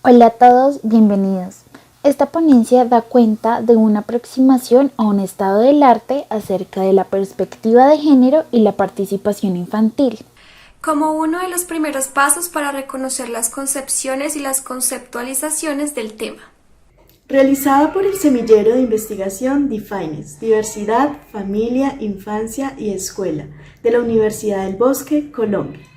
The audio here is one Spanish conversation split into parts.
Hola a todos, bienvenidos. Esta ponencia da cuenta de una aproximación a un estado del arte acerca de la perspectiva de género y la participación infantil. Como uno de los primeros pasos para reconocer las concepciones y las conceptualizaciones del tema. Realizada por el Semillero de Investigación Defines, Diversidad, Familia, Infancia y Escuela, de la Universidad del Bosque, Colombia.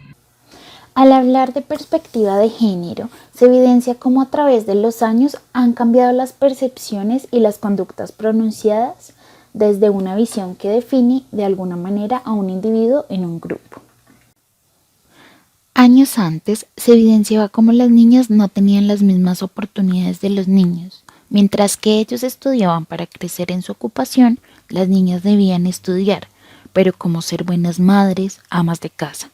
Al hablar de perspectiva de género, se evidencia cómo a través de los años han cambiado las percepciones y las conductas pronunciadas desde una visión que define de alguna manera a un individuo en un grupo. Años antes se evidenciaba cómo las niñas no tenían las mismas oportunidades de los niños. Mientras que ellos estudiaban para crecer en su ocupación, las niñas debían estudiar, pero como ser buenas madres, amas de casa.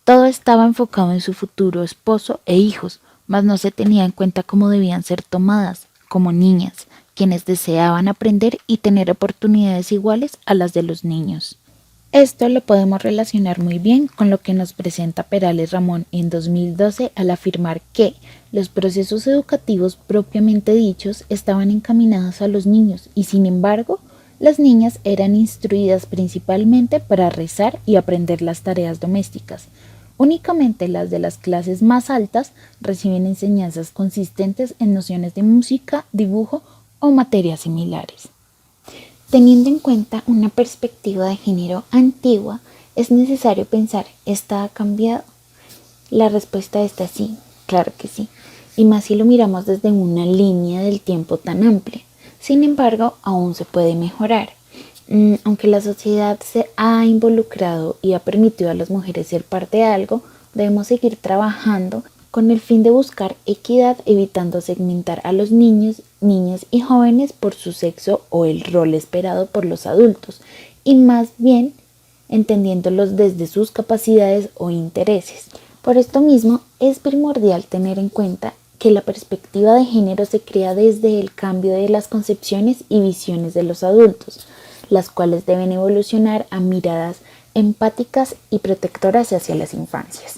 Todo estaba enfocado en su futuro esposo e hijos, mas no se tenía en cuenta cómo debían ser tomadas, como niñas, quienes deseaban aprender y tener oportunidades iguales a las de los niños. Esto lo podemos relacionar muy bien con lo que nos presenta Perales Ramón en 2012 al afirmar que los procesos educativos propiamente dichos estaban encaminados a los niños y sin embargo las niñas eran instruidas principalmente para rezar y aprender las tareas domésticas. Únicamente las de las clases más altas reciben enseñanzas consistentes en nociones de música, dibujo o materias similares. Teniendo en cuenta una perspectiva de género antigua, es necesario pensar, ¿esta ha cambiado? La respuesta está sí, claro que sí, y más si lo miramos desde una línea del tiempo tan amplia. Sin embargo, aún se puede mejorar. Aunque la sociedad se ha involucrado y ha permitido a las mujeres ser parte de algo, debemos seguir trabajando con el fin de buscar equidad, evitando segmentar a los niños, niñas y jóvenes por su sexo o el rol esperado por los adultos, y más bien entendiéndolos desde sus capacidades o intereses. Por esto mismo, es primordial tener en cuenta que la perspectiva de género se crea desde el cambio de las concepciones y visiones de los adultos, las cuales deben evolucionar a miradas empáticas y protectoras hacia las infancias.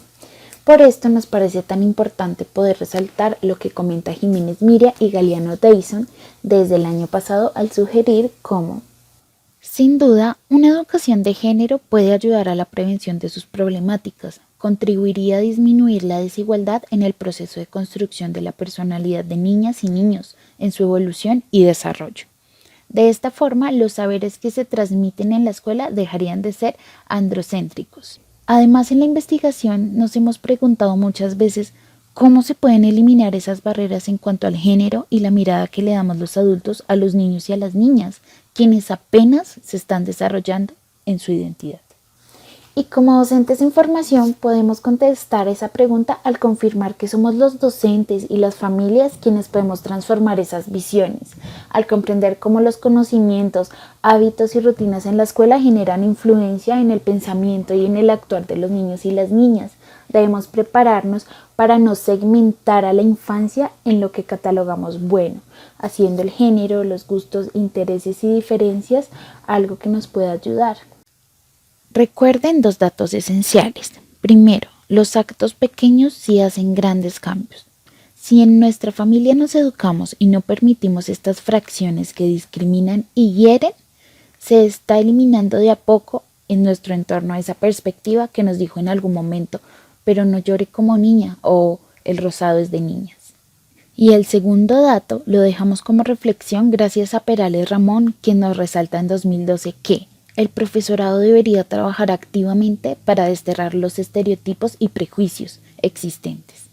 Por esto nos parece tan importante poder resaltar lo que comenta Jiménez Miria y Galeano Dyson desde el año pasado al sugerir cómo, sin duda, una educación de género puede ayudar a la prevención de sus problemáticas, contribuiría a disminuir la desigualdad en el proceso de construcción de la personalidad de niñas y niños en su evolución y desarrollo. De esta forma, los saberes que se transmiten en la escuela dejarían de ser androcéntricos. Además, en la investigación nos hemos preguntado muchas veces cómo se pueden eliminar esas barreras en cuanto al género y la mirada que le damos los adultos a los niños y a las niñas, quienes apenas se están desarrollando en su identidad. Y como docentes en formación podemos contestar esa pregunta al confirmar que somos los docentes y las familias quienes podemos transformar esas visiones, al comprender cómo los conocimientos, hábitos y rutinas en la escuela generan influencia en el pensamiento y en el actuar de los niños y las niñas. Debemos prepararnos para no segmentar a la infancia en lo que catalogamos bueno, haciendo el género, los gustos, intereses y diferencias algo que nos pueda ayudar. Recuerden dos datos esenciales. Primero, los actos pequeños sí hacen grandes cambios. Si en nuestra familia nos educamos y no permitimos estas fracciones que discriminan y hieren, se está eliminando de a poco en nuestro entorno esa perspectiva que nos dijo en algún momento, pero no llore como niña o el rosado es de niñas. Y el segundo dato lo dejamos como reflexión gracias a Perales Ramón, quien nos resalta en 2012 que el profesorado debería trabajar activamente para desterrar los estereotipos y prejuicios existentes,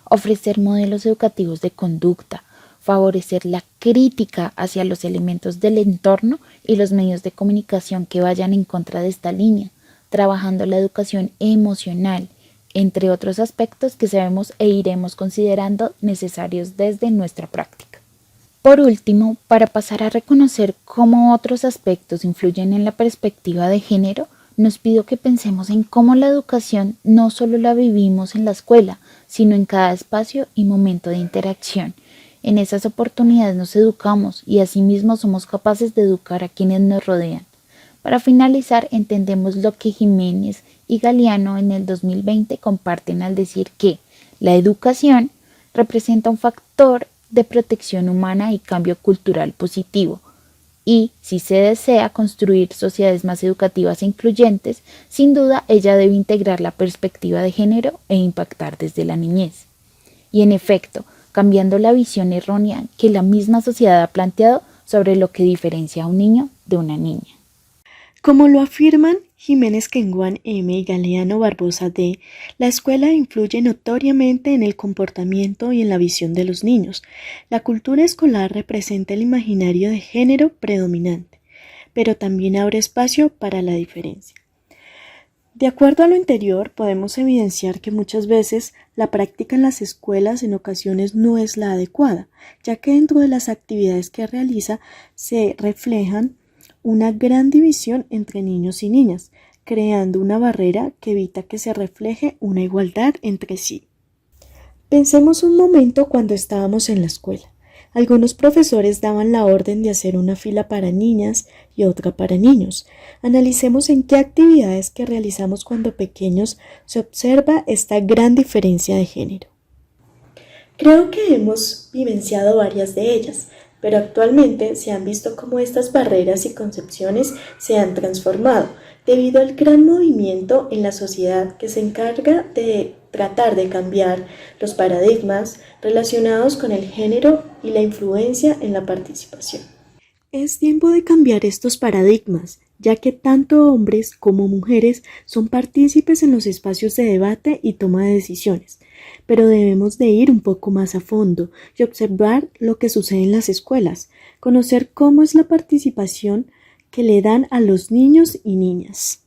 ofrecer modelos educativos de conducta, favorecer la crítica hacia los elementos del entorno y los medios de comunicación que vayan en contra de esta línea, trabajando la educación emocional, entre otros aspectos que sabemos e iremos considerando necesarios desde nuestra práctica. Por último, para pasar a reconocer cómo otros aspectos influyen en la perspectiva de género, nos pido que pensemos en cómo la educación no solo la vivimos en la escuela, sino en cada espacio y momento de interacción. En esas oportunidades nos educamos y asimismo somos capaces de educar a quienes nos rodean. Para finalizar, entendemos lo que Jiménez y Galeano en el 2020 comparten al decir que la educación representa un factor de protección humana y cambio cultural positivo. Y, si se desea construir sociedades más educativas e incluyentes, sin duda ella debe integrar la perspectiva de género e impactar desde la niñez. Y en efecto, cambiando la visión errónea que la misma sociedad ha planteado sobre lo que diferencia a un niño de una niña. Como lo afirman Jiménez Kenguán M. y Galeano Barbosa D., la escuela influye notoriamente en el comportamiento y en la visión de los niños. La cultura escolar representa el imaginario de género predominante, pero también abre espacio para la diferencia. De acuerdo a lo anterior, podemos evidenciar que muchas veces la práctica en las escuelas en ocasiones no es la adecuada, ya que dentro de las actividades que realiza se reflejan una gran división entre niños y niñas, creando una barrera que evita que se refleje una igualdad entre sí. Pensemos un momento cuando estábamos en la escuela. Algunos profesores daban la orden de hacer una fila para niñas y otra para niños. Analicemos en qué actividades que realizamos cuando pequeños se observa esta gran diferencia de género. Creo que hemos vivenciado varias de ellas, pero actualmente se han visto cómo estas barreras y concepciones se han transformado debido al gran movimiento en la sociedad que se encarga de tratar de cambiar los paradigmas relacionados con el género y la influencia en la participación. Es tiempo de cambiar estos paradigmas, ya que tanto hombres como mujeres son partícipes en los espacios de debate y toma de decisiones, pero debemos de ir un poco más a fondo y observar lo que sucede en las escuelas, conocer cómo es la participación que le dan a los niños y niñas.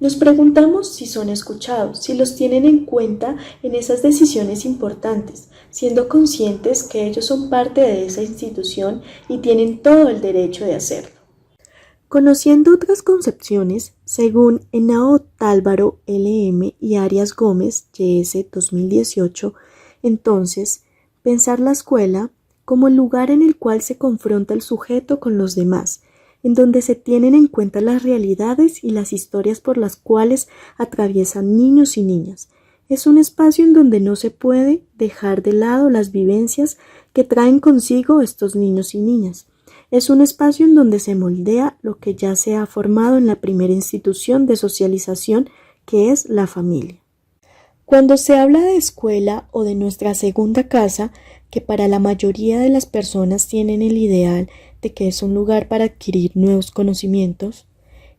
Nos preguntamos si son escuchados, si los tienen en cuenta en esas decisiones importantes, siendo conscientes que ellos son parte de esa institución y tienen todo el derecho de hacerlo. Conociendo otras concepciones, según Henao Tálvaro L.M. y Arias Gómez, Y.S. 2018, entonces, pensar la escuela como el lugar en el cual se confronta el sujeto con los demás, en donde se tienen en cuenta las realidades y las historias por las cuales atraviesan niños y niñas. Es un espacio en donde no se puede dejar de lado las vivencias que traen consigo estos niños y niñas. Es un espacio en donde se moldea lo que ya se ha formado en la primera institución de socialización, que es la familia. Cuando se habla de escuela o de nuestra segunda casa, que para la mayoría de las personas tienen el ideal de que es un lugar para adquirir nuevos conocimientos,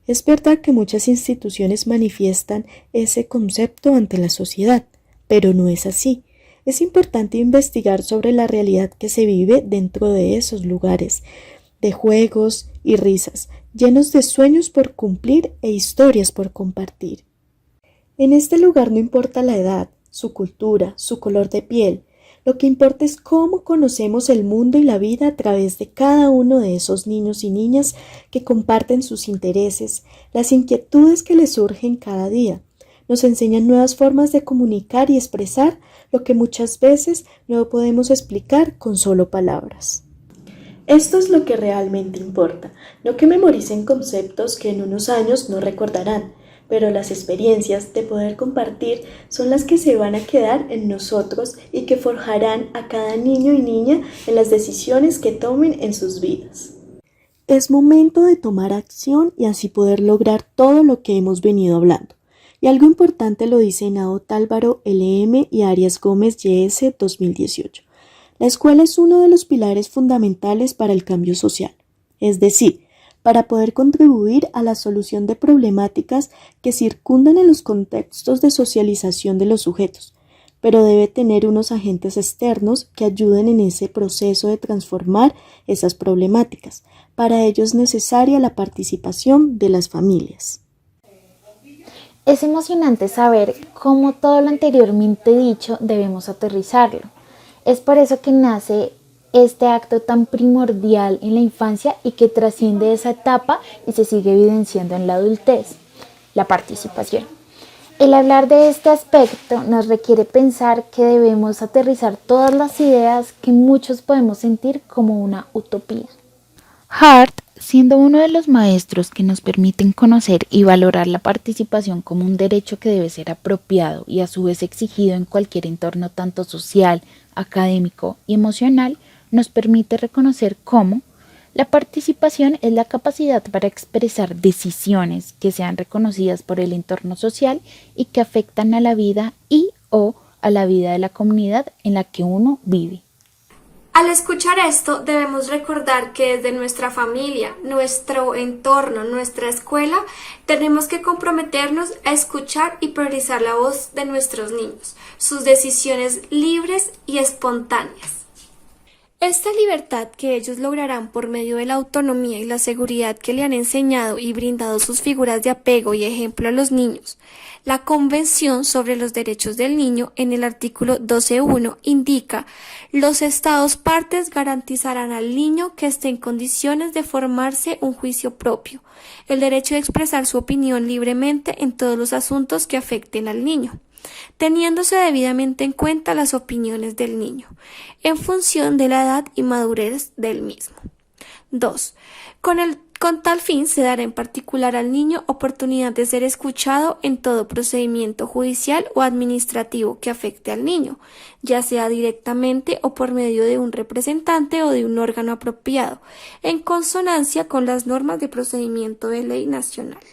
es verdad que muchas instituciones manifiestan ese concepto ante la sociedad, pero no es así. Es importante investigar sobre la realidad que se vive dentro de esos lugares, de juegos y risas, llenos de sueños por cumplir e historias por compartir. En este lugar no importa la edad, su cultura, su color de piel. Lo que importa es cómo conocemos el mundo y la vida a través de cada uno de esos niños y niñas que comparten sus intereses, las inquietudes que les surgen cada día. Nos enseñan nuevas formas de comunicar y expresar lo que muchas veces no podemos explicar con solo palabras. Esto es lo que realmente importa, no que memoricen conceptos que en unos años no recordarán, pero las experiencias de poder compartir son las que se van a quedar en nosotros y que forjarán a cada niño y niña en las decisiones que tomen en sus vidas. Es momento de tomar acción y así poder lograr todo lo que hemos venido hablando. Y algo importante lo dice Henao Tálvaro L.M. y Arias Gómez Y.S. 2018. La escuela es uno de los pilares fundamentales para el cambio social, es decir, para poder contribuir a la solución de problemáticas que circundan en los contextos de socialización de los sujetos, pero debe tener unos agentes externos que ayuden en ese proceso de transformar esas problemáticas. Para ello es necesaria la participación de las familias. Es emocionante saber cómo todo lo anteriormente dicho debemos aterrizarlo. Es por eso que nace este acto tan primordial en la infancia y que trasciende esa etapa y se sigue evidenciando en la adultez, la participación. El hablar de este aspecto nos requiere pensar que debemos aterrizar todas las ideas que muchos podemos sentir como una utopía. Hart, siendo uno de los maestros que nos permiten conocer y valorar la participación como un derecho que debe ser apropiado y a su vez exigido en cualquier entorno tanto social, académico y emocional, nos permite reconocer cómo la participación es la capacidad para expresar decisiones que sean reconocidas por el entorno social y que afectan a la vida y o a la vida de la comunidad en la que uno vive. Al escuchar esto, debemos recordar que desde nuestra familia, nuestro entorno, nuestra escuela, tenemos que comprometernos a escuchar y priorizar la voz de nuestros niños, sus decisiones libres y espontáneas. Esta libertad que ellos lograrán por medio de la autonomía y la seguridad que le han enseñado y brindado sus figuras de apego y ejemplo a los niños. La Convención sobre los Derechos del Niño en el artículo 12.1 indica: los Estados partes garantizarán al niño que esté en condiciones de formarse un juicio propio, el derecho de expresar su opinión libremente en todos los asuntos que afecten al niño, teniéndose debidamente en cuenta las opiniones del niño, en función de la edad y madurez del mismo. 2. Con tal fin se dará en particular al niño oportunidad de ser escuchado en todo procedimiento judicial o administrativo que afecte al niño, ya sea directamente o por medio de un representante o de un órgano apropiado, en consonancia con las normas de procedimiento de ley nacional.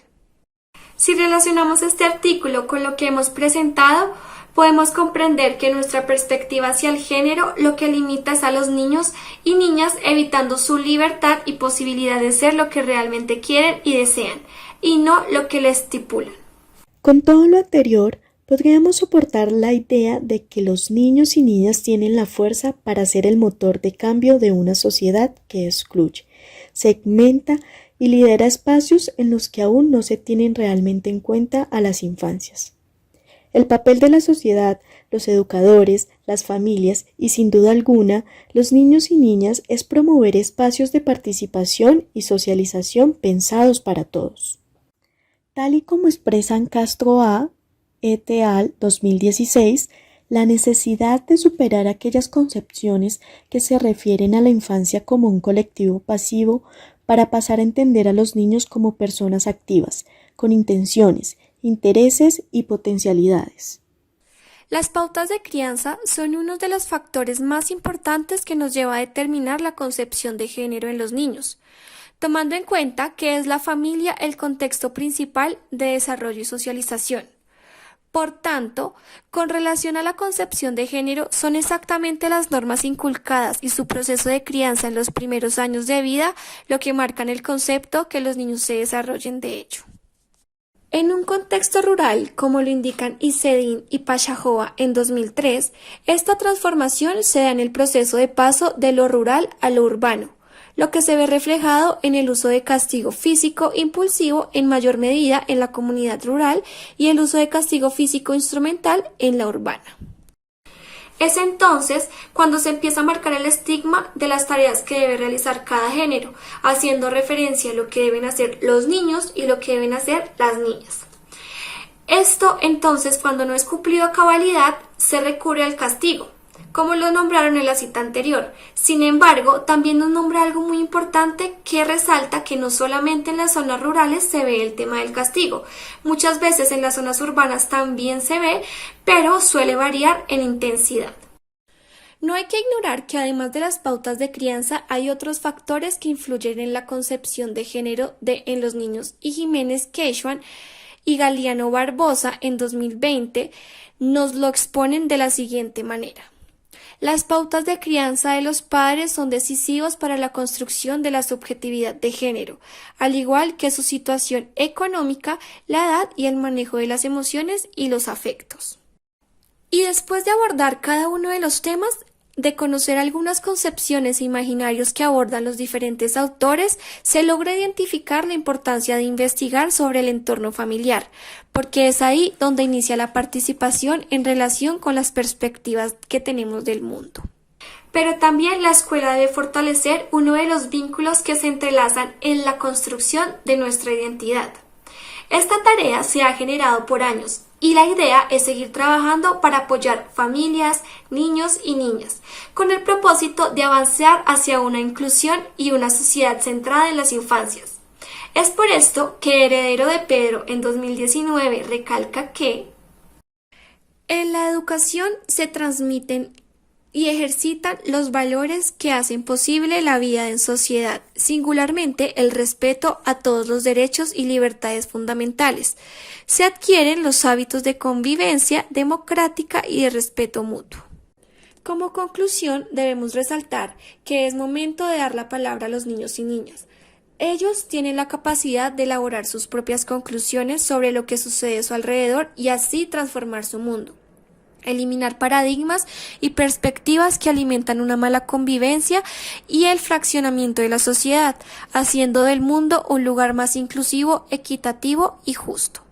Si relacionamos este artículo con lo que hemos presentado, podemos comprender que nuestra perspectiva hacia el género lo que limita es a los niños y niñas, evitando su libertad y posibilidad de ser lo que realmente quieren y desean, y no lo que le estipulan. Con todo lo anterior, podríamos soportar la idea de que los niños y niñas tienen la fuerza para ser el motor de cambio de una sociedad que excluye, segmenta y lidera espacios en los que aún no se tienen realmente en cuenta a las infancias. El papel de la sociedad, los educadores, las familias y, sin duda alguna, los niños y niñas es promover espacios de participación y socialización pensados para todos. Tal y como expresan Castro A. et al. 2016, la necesidad de superar aquellas concepciones que se refieren a la infancia como un colectivo pasivo para pasar a entender a los niños como personas activas, con intenciones, intereses y potencialidades. Las pautas de crianza son uno de los factores más importantes que nos lleva a determinar la concepción de género en los niños, tomando en cuenta que es la familia el contexto principal de desarrollo y socialización. Por tanto, con relación a la concepción de género, son exactamente las normas inculcadas y su proceso de crianza en los primeros años de vida lo que marcan el concepto que los niños se desarrollen de ello. En un contexto rural, como lo indican Isedin y Pachajoa en 2003, esta transformación se da en el proceso de paso de lo rural a lo urbano, lo que se ve reflejado en el uso de castigo físico impulsivo en mayor medida en la comunidad rural y el uso de castigo físico instrumental en la urbana. Es entonces cuando se empieza a marcar el estigma de las tareas que debe realizar cada género, haciendo referencia a lo que deben hacer los niños y lo que deben hacer las niñas. Esto entonces, cuando no es cumplido a cabalidad, se recurre al castigo, como lo nombraron en la cita anterior. Sin embargo, también nos nombra algo muy importante que resalta que no solamente en las zonas rurales se ve el tema del castigo, muchas veces en las zonas urbanas también se ve, pero suele variar en intensidad. No hay que ignorar que además de las pautas de crianza hay otros factores que influyen en la concepción de género en los niños, y Jiménez Queixuan y Galeano Barbosa en 2020 nos lo exponen de la siguiente manera. Las pautas de crianza de los padres son decisivos para la construcción de la subjetividad de género, al igual que su situación económica, la edad y el manejo de las emociones y los afectos. Y después de abordar cada uno de los temas, de conocer algunas concepciones e imaginarios que abordan los diferentes autores, se logra identificar la importancia de investigar sobre el entorno familiar, porque es ahí donde inicia la participación en relación con las perspectivas que tenemos del mundo. Pero también la escuela debe fortalecer uno de los vínculos que se entrelazan en la construcción de nuestra identidad. Esta tarea se ha generado por años Y la idea es seguir trabajando para apoyar familias, niños y niñas, con el propósito de avanzar hacia una inclusión y una sociedad centrada en las infancias. Es por esto que Heredero de Pedro en 2019 recalca que en la educación se transmiten y ejercitan los valores que hacen posible la vida en sociedad, singularmente el respeto a todos los derechos y libertades fundamentales. Se adquieren los hábitos de convivencia democrática y de respeto mutuo. Como conclusión, debemos resaltar que es momento de dar la palabra a los niños y niñas. Ellos tienen la capacidad de elaborar sus propias conclusiones sobre lo que sucede a su alrededor y así transformar su mundo. Eliminar paradigmas y perspectivas que alimentan una mala convivencia y el fraccionamiento de la sociedad, haciendo del mundo un lugar más inclusivo, equitativo y justo.